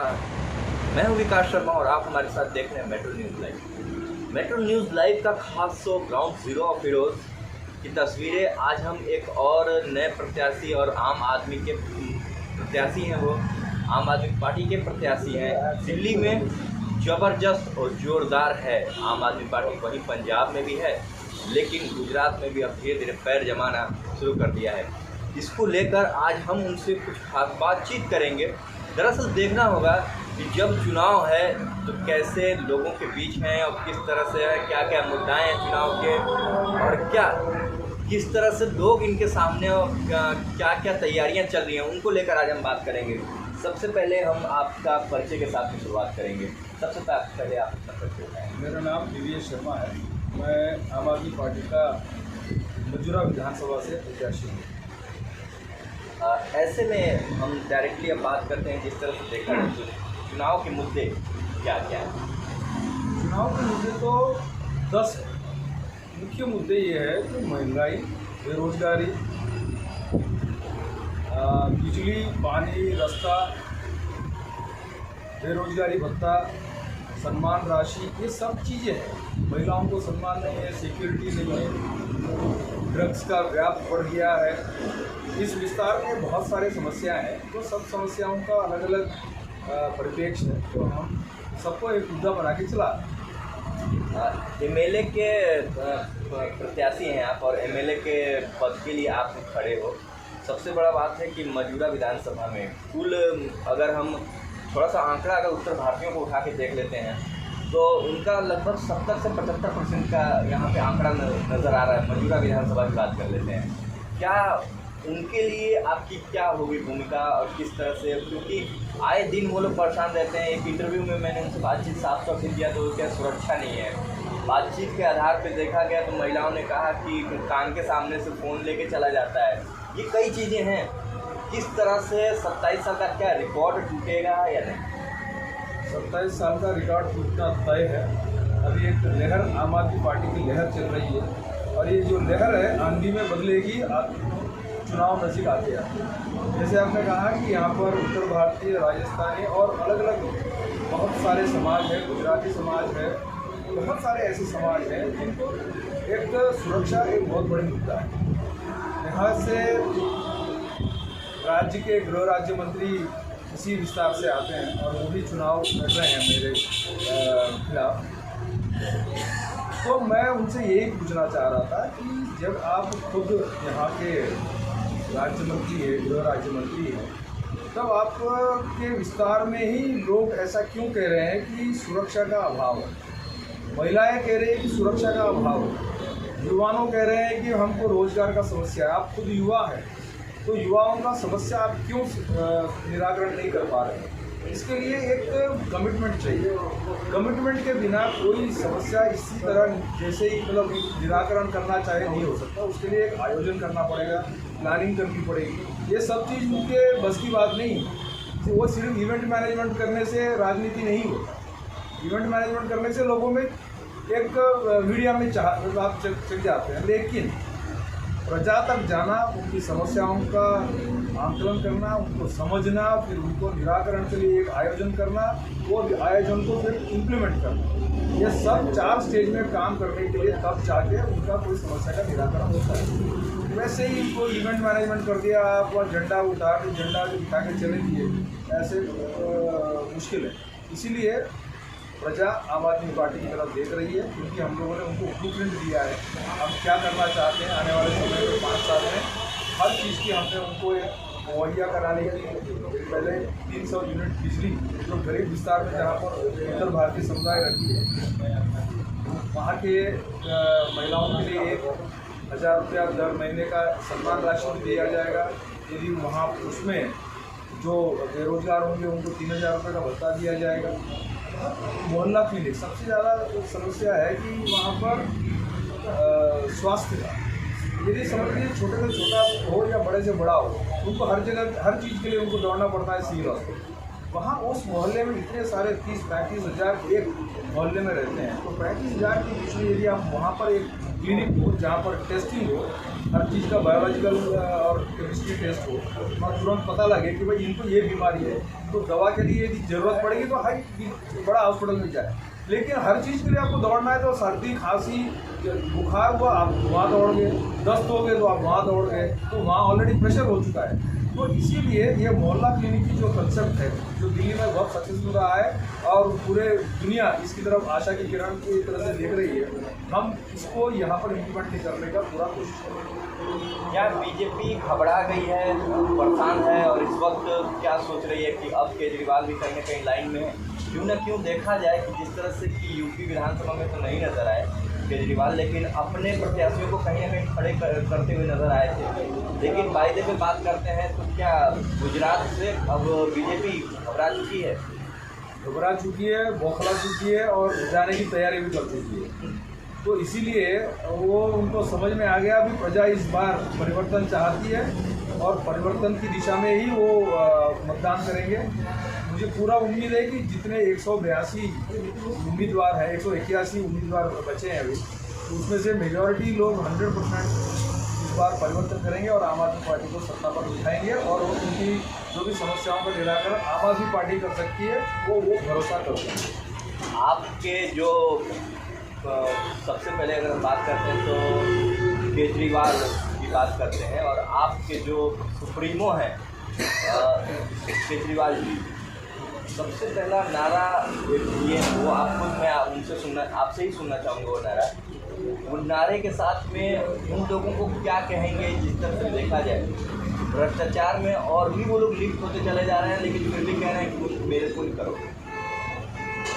मैं हूं विकास शर्मा और आप हमारे साथ देख रहे हैं metro news live. Metro news live का खास show ground zero of heroes की तस्वीरें। आज हम एक और नए प्रत्याशी और आम आदमी के प्रत्याशी हैं, वो आम आदमी पार्टी के प्रत्याशी हैं। दिल्ली में ज़बरदस्त और ज़ोरदार है आम आदमी पार्टी, वहीं पंजाब में भी है, लेकिन गुजरात में भी अब धीरे धीरे पैर जमाना शुरू कर दिया है। इसको लेकर आज हम उनसे कुछ खास बातचीत करेंगे। दरअसल देखना होगा कि जब चुनाव है तो कैसे लोगों के बीच हैं और किस तरह से है, क्या क्या मुद्दाएं हैं चुनाव के, और किस तरह से लोग इनके सामने और क्या क्या तैयारियां चल रही हैं, उनको लेकर आज हम बात करेंगे। सबसे पहले हम आपका परिचय के साथ में शुरुआत करेंगे। सबसे पहले आप अपना परिचय बताएं। मेरा नाम दिव्येश शर्मा है। मैं आम आदमी पार्टी का मजूरा विधानसभा से प्रत्याशी हूँ। ऐसे में हम डायरेक्टली अब बात करते हैं, जिस तरह से देखा जाए तो चुनाव के मुद्दे क्या क्या हैं। चुनाव के मुद्दे तो 10 है। मुख्य मुद्दे ये है कि महंगाई, बेरोजगारी, बिजली, पानी, रास्ता, बेरोजगारी भत्ता, सम्मान राशि, ये सब चीज़ें हैं। महिलाओं को सम्मान नहीं है, सिक्योरिटी नहीं है, ड्रग्स का व्याप बढ़ गया है। इस विस्तार में बहुत सारे समस्याएं हैं, तो सब समस्याओं का अलग अलग परिप्रेक्ष्य है, तो हम सबको एक मुद्दा बना के चला। एमएलए के प्रत्याशी हैं आप और एमएलए के पद के लिए आप खड़े हो। सबसे बड़ा बात है कि मौजूदा विधानसभा में कुल, अगर हम थोड़ा सा आंकड़ा अगर उत्तर भारतीयों को उठा के देख लेते हैं तो उनका लगभग 70 से 75% का यहाँ पे आंकड़ा नज़र आ रहा है। मौजूदा विधानसभा की बात कर लेते हैं, क्या उनके लिए आपकी क्या होगी भूमिका और किस तरह से, क्योंकि आए दिन वो लोग परेशान रहते हैं। एक इंटरव्यू में मैंने उनसे बातचीत साफ तौर से किया तो क्या सुरक्षा नहीं है। बातचीत के आधार पर देखा गया तो महिलाओं ने कहा कि कान के सामने से फ़ोन लेके चला जाता है। ये कई चीज़ें हैं। किस तरह से 27 साल का क्या रिकॉर्ड टूटेगा या नहीं? 27 साल का रिकॉर्ड टूटना तय है। अभी एक लहर, आम आदमी पार्टी की लहर चल रही है और ये जो लहर है आंधी में बदलेगी चुनाव नज़दीक आते हैं। जैसे आपने कहा कि यहाँ पर उत्तर भारतीय, राजस्थानी और अलग अलग बहुत सारे समाज हैं, गुजराती समाज है, बहुत सारे ऐसे समाज हैं जिनको एक सुरक्षा एक बहुत बड़ी मुद्दा है। यहाँ से राज्य के गृह राज्य मंत्री इसी विस्तार से आते हैं और वो भी चुनाव लड़ रहे हैं मेरे खिलाफ। तो मैं उनसे यही पूछना चाह रहा था कि जब आप खुद यहाँ के राज्य मंत्री है, गृह राज्य मंत्री है, तब आपके विस्तार में ही लोग ऐसा क्यों कह रहे हैं कि सुरक्षा का अभाव है? महिलाएं कह रही हैं कि सुरक्षा का अभाव है, युवाओं कह रहे हैं कि हमको रोजगार का समस्या है। आप खुद युवा हैं, तो युवाओं का समस्या आप क्यों निराकरण नहीं कर पा रहे हैं? इसके लिए एक कमिटमेंट चाहिए। कमिटमेंट के बिना कोई समस्या इसी तरह जैसे ही मतलब निराकरण करना चाहे नहीं हो सकता। उसके लिए एक आयोजन करना पड़ेगा, प्लानिंग करनी पड़ेगी। ये सब चीज़ उनके बस की बात नहीं है। वो सिर्फ इवेंट मैनेजमेंट करने से राजनीति नहीं होता। इवेंट मैनेजमेंट करने से लोगों में एक मीडिया में आप चल जाते हैं, लेकिन प्रजा तक जाना, उनकी समस्याओं का आंकलन करना, उनको समझना, फिर उनको निराकरण के लिए एक आयोजन करना, वो आयोजन को फिर इम्प्लीमेंट करना, ये सब 4 स्टेज में काम करने के लिए तब जाके उनका कोई समस्या का निराकरण होता है। वैसे ही उनको इवेंट मैनेजमेंट कर दिया, आप झंडा उठा के चले दिए, ऐसे मुश्किल है। इसीलिए प्रजा आम आदमी पार्टी की तरफ देख रही है, क्योंकि हम लोगों ने उनको ब्लूप्रिंट दिया है। हम क्या करना चाहते हैं आने वाले समय में, 5 साल में हर चीज़ की हमने उनको मुहैया कराने की। पहले 300 यूनिट बिजली जो गरीब विस्तार में जहाँ पर उत्तर भारतीय समुदाय रहती है, वहाँ के महिलाओं के लिए 1000 रुपया दर महीने का सम्मान राशि भी दिया जाएगा। यदि वहाँ उसमें जो बेरोजगार होंगे उनको 3000 रुपये का भत्ता दिया जाएगा। मोहल्ला क्लिनिक, सबसे ज़्यादा समस्या है कि वहाँ पर स्वास्थ्य का, यदि समझ लीजिए छोटे से छोटा हो या बड़े से बड़ा हो, उनको हर जगह हर चीज़ के लिए उनको दौड़ना पड़ता है सिविल हॉस्पिटल। वहाँ उस मोहल्ले में इतने सारे 30-35 हज़ार एक मोहल्ले में रहते हैं, तो 35 हज़ार के बीच में यदि आप वहाँ पर एक क्लिनिक हो जहाँ पर टेस्टिंग हो, हर चीज़ का बायोलॉजिकल और केमिस्ट्री टेस्ट हो और तुरंत पता लगे कि भाई इनको ये बीमारी है, तो दवा के लिए यदि ज़रूरत पड़ेगी तो बड़ा हॉस्पिटल में जाए। लेकिन हर चीज़ के लिए आपको दौड़ना है, तो सर्दी खांसी बुखार हुआ आप वहाँ दौड़ गए, दस्त हो गए तो आप वहाँ दौड़ गए, तो वहाँ ऑलरेडी प्रेशर हो चुका है। तो इसीलिए ये मोहल्ला क्लिनिक की जो कंसेप्ट है, जो दिल्ली में बहुत सक्सेसफुल रहा है और पूरे दुनिया इसकी तरफ आशा की किरण की तरह से देख रही है, हम इसको यहाँ पर इम्प्लीमेंट करने का पूरा कोशिश करेंगे। क्या बीजेपी घबरा गई है, परेशान है और इस वक्त क्या सोच रही है कि अब केजरीवाल भी कहीं ना कहीं लाइन में है? क्यों ना क्यों देखा जाए कि जिस तरह से कि यूपी विधानसभा में तो नहीं नजर आए केजरीवाल, लेकिन अपने प्रत्याशियों को कहीं ना कहीं खड़े करते हुए नजर आए थे। लेकिन वायदे पे बात करते हैं तो क्या गुजरात से अब बीजेपी घबरा चुकी है? घबरा चुकी है, बौखला चुकी है और जाने की तैयारी भी कर चुकी है। तो इसीलिए वो उनको समझ में आ गया अभी प्रजा इस बार परिवर्तन चाहती है और परिवर्तन की दिशा में ही वो मतदान करेंगे। मुझे पूरा उम्मीद है कि जितने 182 उम्मीदवार हैं, 181 उम्मीदवार बचे हैं अभी, तो उसमें से मेजॉरिटी लोग 100% इस बार परिवर्तन करेंगे और आम आदमी पार्टी को सत्ता पर उठाएंगे और उनकी जो भी समस्याओं का निराकरण आम आदमी पार्टी कर सकती है वो भरोसा करते हैं। आपके जो सबसे पहले अगर हम बात करते हैं तो केजरीवाल की बात करते हैं और आपके जो सुप्रीमो हैं केजरीवाल जी, सबसे पहला नारा ये वो मैं उनसे आपसे ही सुनना चाहूँगा वो नारा। वो नारे के साथ में उन लोगों को क्या कहेंगे जिस तरह से देखा जाए भ्रष्टाचार में और भी वो लोग लिप्त होते चले जा रहे हैं, लेकिन फिर भी कह रहे हैं कि कुछ मेरे को नहीं करो।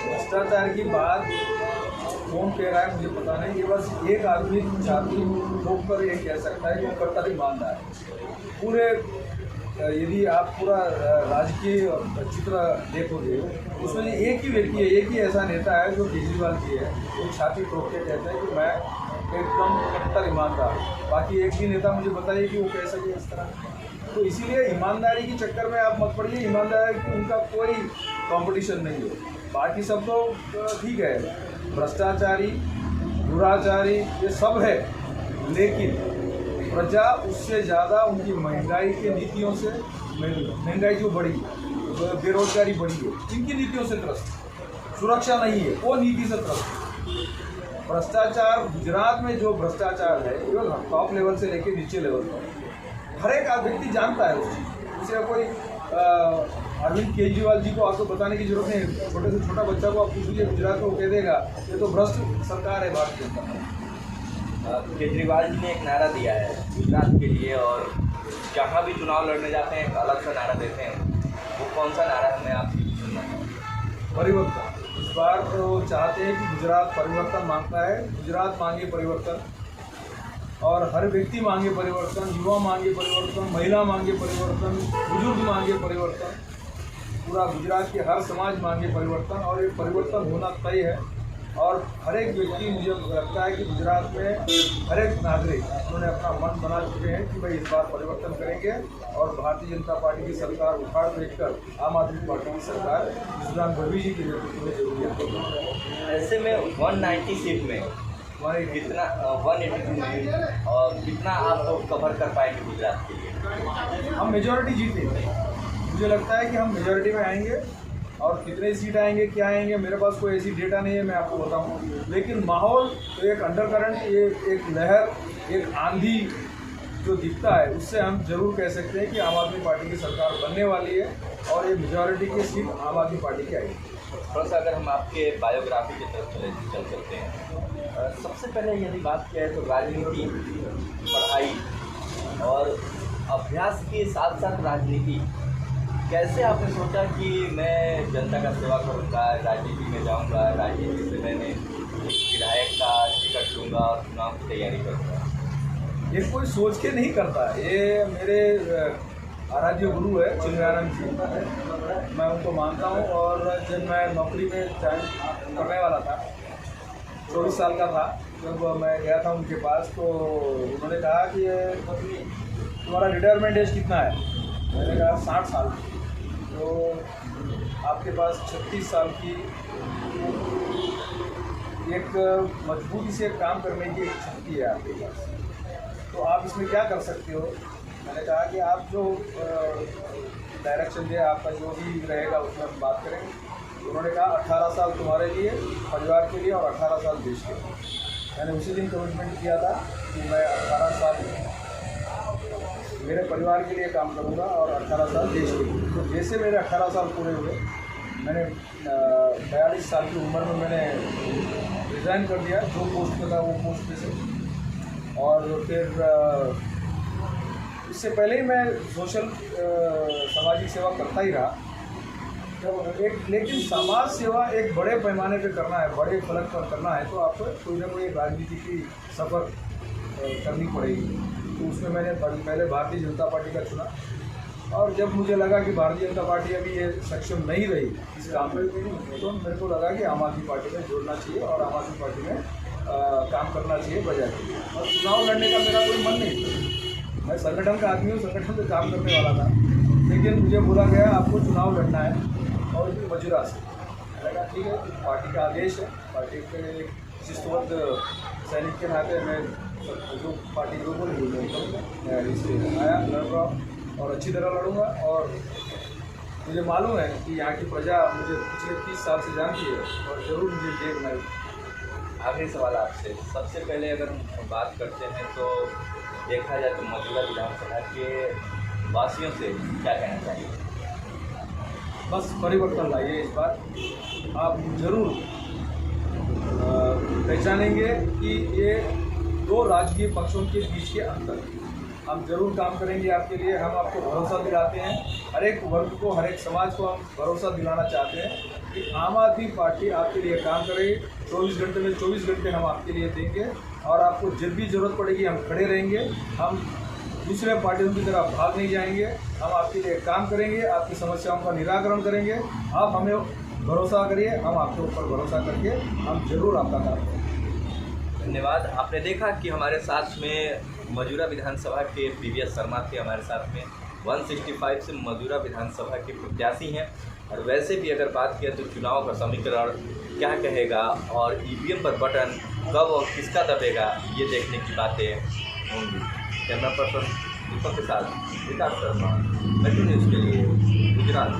भ्रष्टाचार की बात कौन कह रहा है मुझे पता नहीं, ये बस एक आदमी छाती ठोक कर ये कह सकता है कि वो कर्तव्य ईमानदार है। पूरे यदि आप पूरा राजकीय चित्र देखोगे उसमें एक ही व्यक्ति है, एक ही ऐसा नेता है जो केजरीवाल जी है, वो छाती ठोक के कहता है कि मैं एकदम कट्टर ईमानदार। बाकी एक भी नेता मुझे बताइए कि वो कह सके इस तरह। तो इसीलिए ईमानदारी के चक्कर में आप मत पड़िए। ईमानदारी की उनका कोई कंपटीशन नहीं है। बाकी सब तो ठीक है, भ्रष्टाचारी दुराचारी ये सब है, लेकिन प्रजा उससे ज़्यादा उनकी महंगाई के नीतियों से, महंगाई जो बढ़ी, बेरोजगारी बढ़ी है, इनकी नीतियों से त्रस्त, सुरक्षा नहीं है वो नीति से त्रस्त। भ्रष्टाचार गुजरात में जो भ्रष्टाचार है वो टॉप लेवल से लेकर नीचे लेवल पर हर एक व्यक्ति जानता है उस चीज़। उसे कोई अरविंद केजरीवाल जी को आपको बताने की जरूरत नहीं। छोटे से छोटा बच्चा को आप पूछ लीजिए गुजरात को कह देगा ये तो भ्रष्ट सरकार है भारतीय जनता पार्टी। केजरीवाल जी ने एक नारा दिया है गुजरात के लिए और जहाँ भी चुनाव लड़ने जाते हैं एक अलग सा नारा देते हैं। वो कौन सा नारा है, मैं आपसे सुनना चाहूँगा। परिवर्तन। इस बार तो वो चाहते हैं कि गुजरात परिवर्तन मांगता है। गुजरात मांगे परिवर्तन और हर व्यक्ति मांगे परिवर्तन, युवा मांगे परिवर्तन, महिला मांगे परिवर्तन, बुजुर्ग मांगे परिवर्तन, पूरा गुजरात के हर समाज मांगे परिवर्तन और ये परिवर्तन होना तय है। और हर एक व्यक्ति, मुझे लगता है कि गुजरात में हर एक नागरिक उन्होंने अपना मन बना चुके हैं कि भाई इस बार परिवर्तन करेंगे और भारतीय जनता पार्टी की सरकार उखाड़ फेंककर आम आदमी पार्टी की सरकार सुजान भवी जी के नेतृत्व में जरूरी है। ऐसे में 190 सीट में कितना 182 में और कितना आप कवर कर पाएंगे गुजरात के लिए? हम मेजॉरिटी जीतेंगे। मुझे लगता है कि हम मेजॉरिटी में आएंगे और कितने सीट आएंगे क्या आएंगे मेरे पास कोई ऐसी डेटा नहीं है मैं आपको बताऊं, लेकिन माहौल तो एक अंडर करंट, ये एक लहर, एक आंधी जो दिखता है उससे हम जरूर कह सकते हैं कि आम आदमी पार्टी की सरकार बनने वाली है और ये मेजॉरिटी की सीट आम आदमी पार्टी की आएगी। थोड़ा सा अगर हम आपके बायोग्राफी की तरफ चल सकते हैं, सबसे पहले यदि बात किया है तो राजनीति, पढ़ाई और अभ्यास के साथ साथ राजनीति, कैसे आपने सोचा कि मैं जनता का सेवा करूंगा, राजनीति में जाऊंगा, राजनीति से मैंने विधायक का टिकट लूँगा और चुनाव की तैयारी करूँगा? ये कोई सोच के नहीं करता। ये मेरे आराध्य गुरु है चिन्मयानंद जी, मैं उनको मानता हूँ। और जब मैं नौकरी में ज्वाइन करने वाला था, 24 साल का था, जब मैं गया था उनके पास तो उन्होंने कहा कि तुम्हारा रिटायरमेंट एज कितना है? मैंने कहा 60 साल। तो आपके पास 36 साल की एक मजबूती से काम करने की एक शक्ति है आपके पास, तो आप इसमें क्या कर सकते हो। मैंने कहा कि आप जो डायरेक्शन दे, आपका जो भी रहेगा उसमें हम बात करेंगे। उन्होंने कहा 18 साल तुम्हारे लिए, परिवार के लिए, और 18 साल देश के लिए। मैंने उसी दिन कमिटमेंट किया था कि मैं 18 साल मेरे परिवार के लिए काम करूंगा और 18 साल देश के लिए। तो जैसे मेरे 18 साल पूरे हुए, मैंने 42 साल की उम्र में मैंने रिज़ाइन कर दिया जो पोस्ट पे था वो पोस्ट पे से। और फिर इससे पहले ही मैं सोशल सामाजिक सेवा करता ही रहा। जब लेकिन समाज सेवा एक बड़े पैमाने पे करना है, बड़े फलक पर करना है, तो आपको कोई ना कोई राजनीति की सफ़र करनी पड़ेगी। तो उसमें मैंने पहले भारतीय जनता पार्टी का चुना, और जब मुझे लगा कि भारतीय जनता पार्टी अभी ये सक्षम नहीं रही इस काम में, तो मेरे को लगा कि आम आदमी पार्टी में जुड़ना चाहिए और आम आदमी पार्टी में काम करना चाहिए बजाय के। और चुनाव लड़ने का मेरा कोई मन नहीं था। मैं संगठन का आदमी हूँ, संगठन में काम करने वाला था, लेकिन मुझे बोला गया आपको चुनाव लड़ना है और भी मजूरा से। मैंने कहा ठीक है, पार्टी का आदेश है, पार्टी के शिस्तबद्ध सैनिक के नाते मैं जो पार्टी को बोली मैं इससे आया, लड़ रहा हूँ और अच्छी तरह लड़ूंगा। और मुझे मालूम है कि यहाँ की प्रजा मुझे पिछले 30 साल से जानती है और ज़रूर मुझे देखना है। आखिरी सवाल आपसे, सबसे पहले अगर हम बात करते हैं तो देखा जाए तो मौजूदा विधानसभा के वासियों से क्या कहना चाहिए? बस परिवर्तन लाइए इस बार, आप जरूर पहचानेंगे कि ये दो राजकीय पक्षों के बीच के अंतर। हम जरूर काम करेंगे आपके लिए, हम आपको भरोसा दिलाते हैं, हर एक वर्ग को, हर एक समाज को हम भरोसा दिलाना चाहते हैं कि आम आदमी पार्टी आपके लिए काम करेगी। 24 घंटे में 24 घंटे हम आपके लिए देंगे, और आपको जब भी ज़रूरत पड़ेगी हम खड़े रहेंगे। हम दूसरे पार्टियों की तरह भाग नहीं जाएंगे, हम आपके लिए काम करेंगे, आपकी समस्याओं का निराकरण करेंगे। आप हमें भरोसा करिए, हम आपके ऊपर भरोसा करके हम जरूर आपका काम करेंगे। धन्यवाद। आपने देखा कि हमारे साथ में मजूरा विधानसभा के पीवीएस शर्मा थे हमारे साथ में। 165 से मजूरा विधानसभा के प्रत्याशी हैं। और वैसे भी अगर बात किया तो चुनाव का समीकरण क्या कहेगा और ईवीएम पर बटन कब और किसका दबेगा, ये देखने की बातें होंगी। कैमरा पर्सन दीपक के साथ विकास शर्मा, मेट्रो न्यूज़ के लिए गुजरात।